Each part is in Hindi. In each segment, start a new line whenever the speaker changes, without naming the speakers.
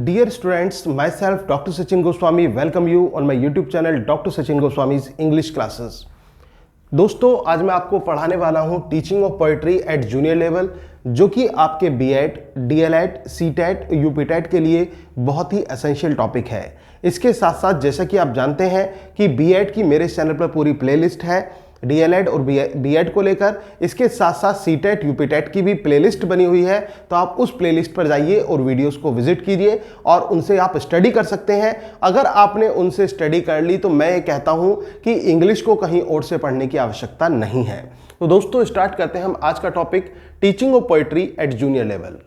Dear students, myself Dr. Sachin Goswami welcome you on my YouTube channel Dr. Sachin Goswami's English classes। दोस्तों आज मैं आपको पढ़ाने वाला हूं teaching of poetry at junior level, जो कि आपके बीएड, डीएलएड, सीटेट, यूपीटेट के लिए बहुत ही एसेंशियल टॉपिक है। इसके साथ साथ जैसा कि आप जानते हैं कि बीएड की मेरे चैनल पर पूरी प्लेलिस्ट है, डीएलएड और बीएड को लेकर, इसके साथ साथ सीटेट, यूपीटेट की भी प्लेलिस्ट बनी हुई है। तो आप उस प्लेलिस्ट पर जाइए और वीडियोस को विजिट कीजिए और उनसे आप स्टडी कर सकते हैं। अगर आपने उनसे स्टडी कर ली तो मैं ये कहता हूं कि इंग्लिश को कहीं और से पढ़ने की आवश्यकता नहीं है। तो दोस्तों स्टार्ट करते हैं हम आज का topic, teaching of poetry at junior level.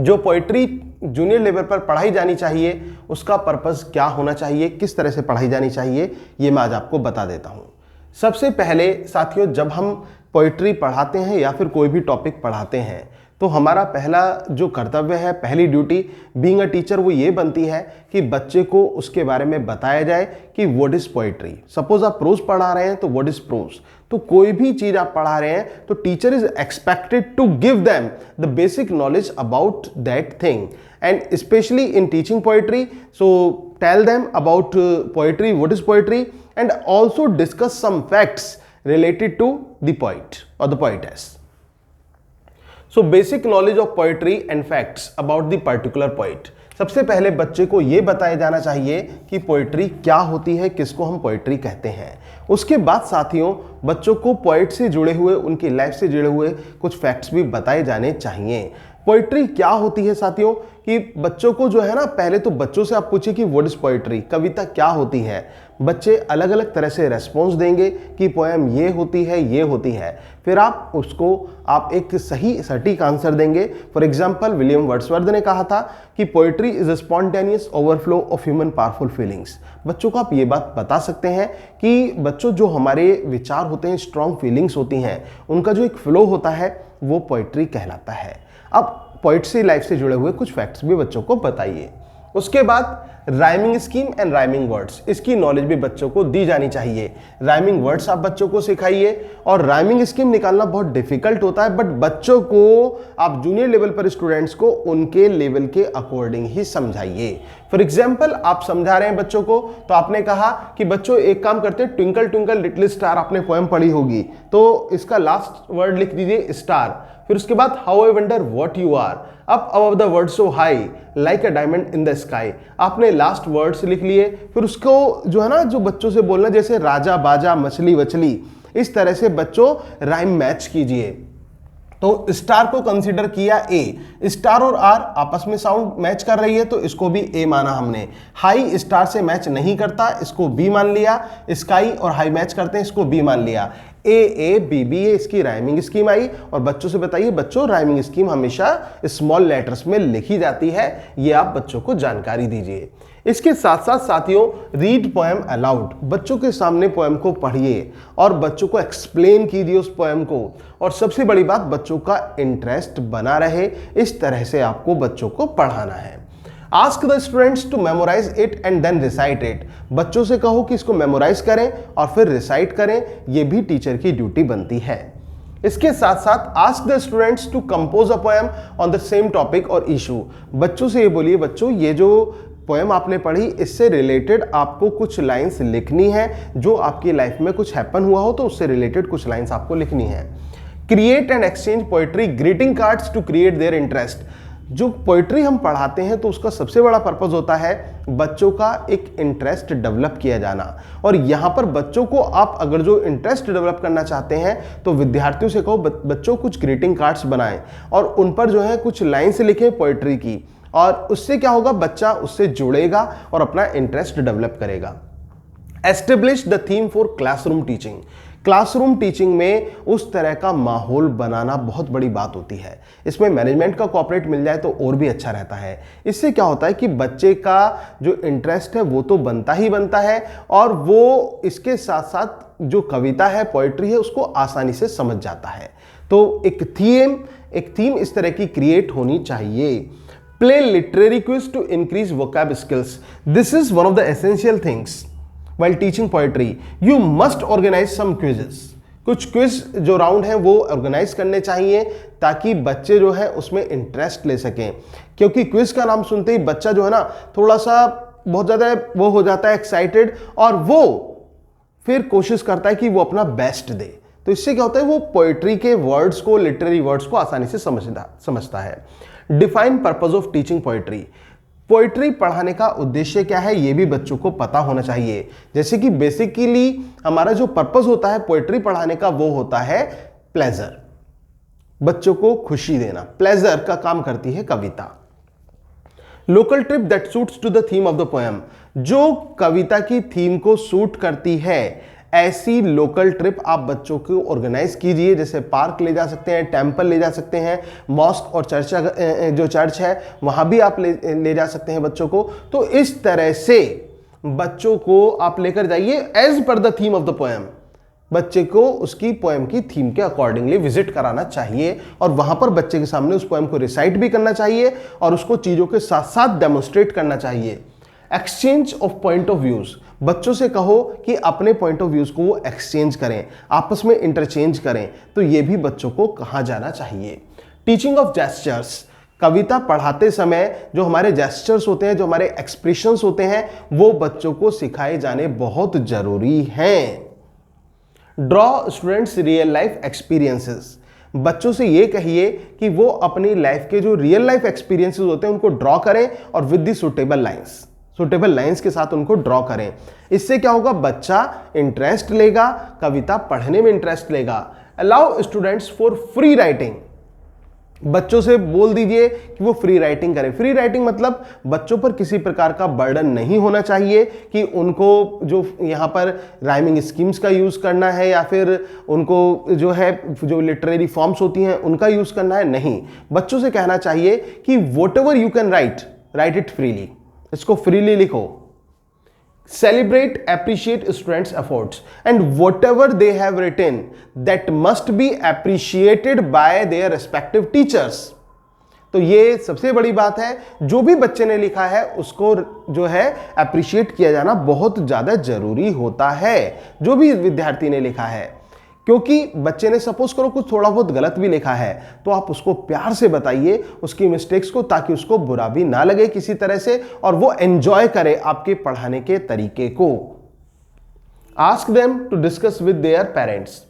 जो पोएट्री जूनियर लेवल पर पढ़ाई जानी चाहिए उसका पर्पस क्या होना चाहिए, किस तरह से पढ़ाई जानी चाहिए, ये मैं आज आपको बता देता हूं। सबसे पहले साथियों, जब हम पोएट्री पढ़ाते हैं या फिर कोई भी टॉपिक पढ़ाते हैं तो हमारा पहला जो कर्तव्य है, पहली ड्यूटी बीइंग अ टीचर, वो ये बनती है कि बच्चे को उसके बारे में बताया जाए कि व्हाट इज पोएट्री। सपोज आप प्रोज पढ़ा रहे हैं तो व्हाट इज प्रोज। तो कोई भी चीज आप पढ़ा रहे हैं तो teacher is expected to give them the basic knowledge about that thing and specially in teaching poetry. So tell them about poetry, what is poetry, and also discuss some facts related to the poet or the poetess. So basic knowledge of poetry and facts about the particular poet. सबसे पहले बच्चे को यह बताया जाना चाहिए कि पोएट्री क्या होती है, किसको हम पोएट्री कहते हैं। उसके बाद साथियों बच्चों को पोएट से जुड़े हुए, उनकी लाइफ से जुड़े हुए कुछ फैक्ट्स भी बताए जाने चाहिए। पोएट्री क्या होती है साथियों, कि बच्चों को जो है ना, पहले तो बच्चों से आप पूछिए कि व्हाट इज पोएट्री, कविता क्या होती है। बच्चे अलग अलग तरह से रेस्पॉन्स देंगे कि पोएम ये होती है, ये होती है। फिर आप एक सही सटीक आंसर देंगे। फॉर एग्जाम्पल विलियम वर्ड्सवर्थ ने कहा था कि poetry is a spontaneous overflow of human powerful feelings. बच्चों को आप ये बात बता सकते हैं कि बच्चों जो हमारे विचार होते हैं, स्ट्रॉन्ग फीलिंग्स होती हैं, उनका जो एक फ्लो होता है वो पोएट्री कहलाता है। अब पोएट्री लाइफ से जुड़े हुए कुछ फैक्ट्स भी बच्चों को बताइए। उसके बाद rhyming scheme and rhyming words, इसकी नॉलेज भी बच्चों को दी जानी चाहिए। राइमिंग वर्ड्स आप बच्चों को सिखाइए और राइमिंग स्कीम निकालना बहुत डिफिकल्ट होता है, बट बच्चों को आप जूनियर लेवल पर स्टूडेंट्स को उनके लेवल के अकॉर्डिंग ही समझाइए। फॉर एग्जाम्पल आप समझा रहे हैं बच्चों को, तो आपने कहा कि बच्चों एक काम करते हैं, ट्विंकल ट्विंकल लिटिल स्टार आपने पोएम पढ़ी होगी, तो इसका लास्ट वर्ड लिख दीजिए स्टार। फिर उसके बाद how I wonder what you are, up above the word so high like a diamond in the sky, आपने लास्ट वर्ड्स लिख लिए। फिर उसको जो है ना, जो बच्चों से बोलना, जैसे राजा बाजा मछली वछली, इस तरह से बच्चों राइम मैच कीजिए। तो स्टार को कंसीडर किया ए, स्टार और आर आपस में साउंड मैच कर रही है तो इसको भी ए माना हमने। हाई स्टार से मैच नहीं करता, इसको बी मान लिया। स्काई और हाई मैच करते हैं, इसको बी मान लिया। ए बी बी ए, इसकी राइमिंग स्कीम आई। और बच्चों से बताइए, बच्चों राइमिंग स्कीम हमेशा स्मॉल लेटर्स में लिखी जाती है, ये आप बच्चों को जानकारी दीजिए। इसके साथ साथ साथियों रीड पोएम अलाउड, बच्चों के सामने पोएम को पढ़िए और बच्चों को एक्सप्लेन कीजिए उस पोएम को। और सबसे बड़ी बात, बच्चों का इंटरेस्ट बना रहे, इस तरह से आपको बच्चों को पढ़ाना है। Ask the students to memorize it and then recite it, बच्चों से कहो कि इसको मेमोराइज करें और फिर रिसाइट करें, यह भी टीचर की ड्यूटी बनती है। इसके साथ साथ ask the students to compose a poem on the same topic और इशू, बच्चों से ये बोलिए, बच्चों ये जो पोएम आपने पढ़ी इससे रिलेटेड आपको कुछ लाइंस लिखनी है, जो आपकी लाइफ में कुछ हैपन हुआ हो तो उससे रिलेटेड कुछ लाइंस आपको लिखनी है। Create and exchange poetry greeting cards to create their interest, जो पोएट्री हम पढ़ाते हैं तो उसका सबसे बड़ा पर्पस होता है बच्चों का एक इंटरेस्ट डेवलप किया जाना। और यहाँ पर बच्चों को आप अगर जो इंटरेस्ट डेवलप करना चाहते हैं तो विद्यार्थियों से कहो बच्चों कुछ ग्रीटिंग कार्ड्स बनाएं और उन पर जो है कुछ लाइन्स लिखें पोएट्री की, और उससे क्या होगा, बच्चा उससे जुड़ेगा और अपना इंटरेस्ट डेवलप करेगा। Establish the theme for classroom teaching, classroom teaching में उस तरह का माहौल बनाना बहुत बड़ी बात होती है। इसमें मैनेजमेंट का कोऑपरेट मिल जाए तो और भी अच्छा रहता है। इससे क्या होता है कि बच्चे का जो इंटरेस्ट है वो तो बनता ही बनता है, और वो इसके साथ साथ जो कविता है, पोएट्री है, उसको आसानी से समझ जाता है। तो एक थीम इस तरह की क्रिएट होनी चाहिए। Play literary quiz to increase vocab skills. This is one of the essential things while teaching poetry. You must organize some quizzes. कुछ क्विज जो राउंड है वो ऑर्गेनाइज करने चाहिए ताकि बच्चे जो है उसमें इंटरेस्ट ले सकें, क्योंकि क्विज का नाम सुनते ही बच्चा जो है ना थोड़ा सा बहुत ज़्यादा वो हो जाता है एक्साइटेड, और वो फिर कोशिश करता है कि वो अपना बेस्ट दे। तो इससे क्या होता है, वो पोएट्री के वर्ड्स को, लिटरेरी वर्ड्स को आसानी से समझता है। Define purpose of teaching poetry. Poetry पढ़ाने का उद्देश्य क्या है ये भी बच्चों को पता होना चाहिए। जैसे कि बेसिकली हमारा जो पर्पस होता है पोएट्री पढ़ाने का वो होता है प्लेजर, बच्चों को खुशी देना। प्लेजर का काम करती है कविता। Local trip that suits to the theme of the poem. जो कविता की थीम को सूट करती है ऐसी लोकल ट्रिप आप बच्चों को ऑर्गेनाइज कीजिए। जैसे पार्क ले जा सकते हैं, टेंपल ले जा सकते हैं, मॉस्क और चर्च, जो चर्च है वहां भी आप ले जा सकते हैं बच्चों को। तो इस तरह से बच्चों को आप लेकर जाइए as per the theme of the poem. बच्चे को उसकी पोएम की थीम के अकॉर्डिंगली विजिट कराना चाहिए और वहां पर बच्चे के सामने उस पोएम को रिसाइट भी करना चाहिए और उसको चीजों के साथ साथ डेमोन्स्ट्रेट करना चाहिए। Exchange of point of views. बच्चों से कहो कि अपने पॉइंट ऑफ व्यूज को वो एक्सचेंज करें, आपस में इंटरचेंज करें। तो ये भी बच्चों को कहा जाना चाहिए। Teaching of gestures. कविता पढ़ाते समय जो हमारे जेस्चर्स होते हैं, जो हमारे एक्सप्रेशंस होते हैं, वो बच्चों को सिखाए जाने बहुत जरूरी हैं। Draw students real life experiences. बच्चों से ये कहिए कि वो अपनी लाइफ के जो रियल लाइफ एक्सपीरियंसेस होते हैं उनको ड्रॉ करें और विद दी सुटेबल लाइंस के साथ उनको ड्रॉ करें। इससे क्या होगा, बच्चा इंटरेस्ट लेगा, कविता पढ़ने में इंटरेस्ट लेगा। Allow students for free writing. बच्चों से बोल दीजिए कि वो फ्री राइटिंग करें। फ्री राइटिंग मतलब बच्चों पर किसी प्रकार का बर्डन नहीं होना चाहिए कि उनको जो यहाँ पर राइमिंग स्कीम्स का यूज़ करना है या फिर उनको जो है जो लिटरेरी फॉर्म्स होती हैं उनका यूज़ करना है। नहीं, बच्चों से कहना चाहिए कि what ever you can write it freely. इसको फ्रीली लिखो। Celebrate, appreciate students' efforts, and whatever they have written that must be appreciated by their respective teachers. तो ये सबसे बड़ी बात है, जो भी बच्चे ने लिखा है उसको जो है अप्रिशिएट किया जाना बहुत ज़्यादा जरूरी होता है, जो भी विद्यार्थी ने लिखा है। क्योंकि बच्चे ने सपोज करो कुछ थोड़ा बहुत गलत भी लिखा है तो आप उसको प्यार से बताइए उसकी मिस्टेक्स को, ताकि उसको बुरा भी ना लगे किसी तरह से और वो एंजॉय करे आपके पढ़ाने के तरीके को। Ask them to discuss with their parents.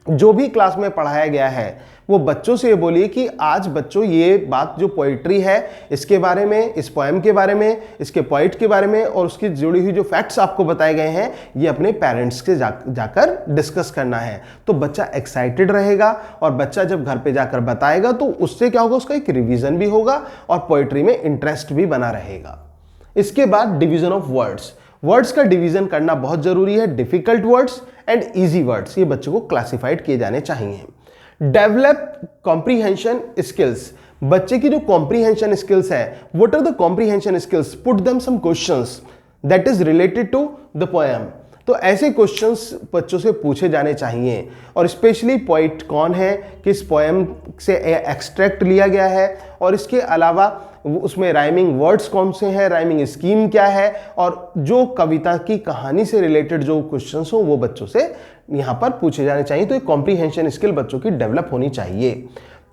जो भी क्लास में पढ़ाया गया है वो बच्चों से ये बोलिए कि आज बच्चों ये बात जो पोइट्री है इसके बारे में, इस पोएम के बारे में, इसके पोइट के बारे में और उसकी जुड़ी हुई जो फैक्ट्स आपको बताए गए हैं ये अपने पेरेंट्स के जाकर डिस्कस करना है। तो बच्चा एक्साइटेड रहेगा और बच्चा जब घर पे जाकर बताएगा तो उससे क्या होगा, उसका एक रिवीजन भी होगा और पोइट्री में इंटरेस्ट भी बना रहेगा। इसके बाद डिवीजन ऑफ वर्ड्स। वर्ड्स का डिवीजन करना बहुत जरूरी है। Difficult words and easy words ये बच्चों को क्लासिफाइड किए जाने चाहिए। Develop comprehension skills. बच्चे की जो कॉम्प्रीहेंशन स्किल्स है, what are the comprehension skills, put them some questions that is related to the poem. तो ऐसे क्वेश्चंस बच्चों से पूछे जाने चाहिए और स्पेशली पोइट कौन है, किस पोएम से एक्सट्रैक्ट लिया गया है और इसके अलावा उसमें राइमिंग वर्ड्स कौन से हैं, राइमिंग स्कीम क्या है और जो कविता की कहानी से रिलेटेड जो क्वेश्चंस हो वो बच्चों से यहाँ पर पूछे जाने चाहिए। तो एक कॉम्प्रीहेंशन स्किल बच्चों की डेवलप होनी चाहिए।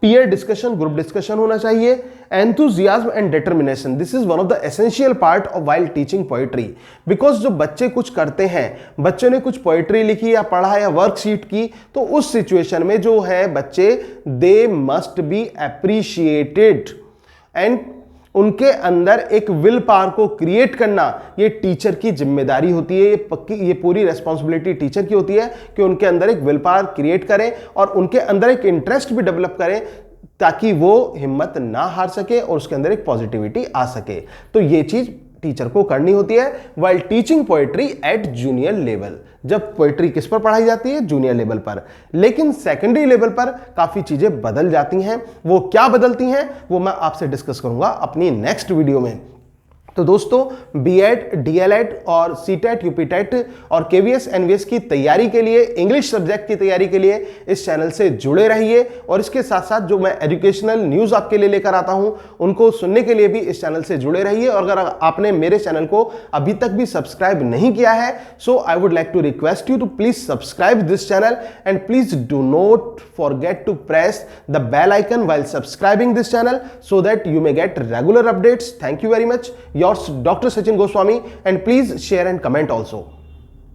पीयर डिस्कशन, ग्रुप डिस्कशन होना चाहिए। Enthusiasm and determination, this is one of the essential part of while teaching poetry. Because जो बच्चे कुछ करते हैं, बच्चों ने कुछ पोएट्री लिखी या पढ़ा या वर्कशीट की, तो उस सिचुएशन में जो है बच्चे they must be appreciated and उनके अंदर एक विल पावर को क्रिएट करना ये टीचर की जिम्मेदारी होती है। ये पूरी रेस्पॉन्सिबिलिटी टीचर की होती है कि उनके अंदर एक विल पावर क्रिएट करें और उनके अंदर एक इंटरेस्ट भी डेवलप करें ताकि वो हिम्मत ना हार सके और उसके अंदर एक पॉजिटिविटी आ सके। तो ये चीज टीचर को करनी होती है while teaching poetry at junior level. जब पोएट्री किस पर पढ़ाई जाती है, जूनियर लेवल पर। लेकिन सेकेंडरी लेवल पर काफी चीजें बदल जाती हैं। वो क्या बदलती हैं वो मैं आपसे डिस्कस करूंगा अपनी नेक्स्ट वीडियो में। तो दोस्तों बीएड, डीएलएड और सीटेट, यूपीटेट और केवीएस, एनवीएस की तैयारी के लिए, इंग्लिश सब्जेक्ट की तैयारी के लिए इस चैनल से जुड़े रहिए। और इसके साथ साथ जो मैं एजुकेशनल न्यूज़ आपके लिए लेकर आता हूं, उनको सुनने के लिए भी इस चैनल से जुड़े रहिए। और अगर आपने मेरे चैनल को अभी तक भी सब्सक्राइब नहीं किया है, so I would like to request you to please subscribe this channel and please do not forget to press the bell icon while subscribing this channel so that you may get regular updates. Thank you very much. Yours Dr. Sachin Goswami, and please share and comment also.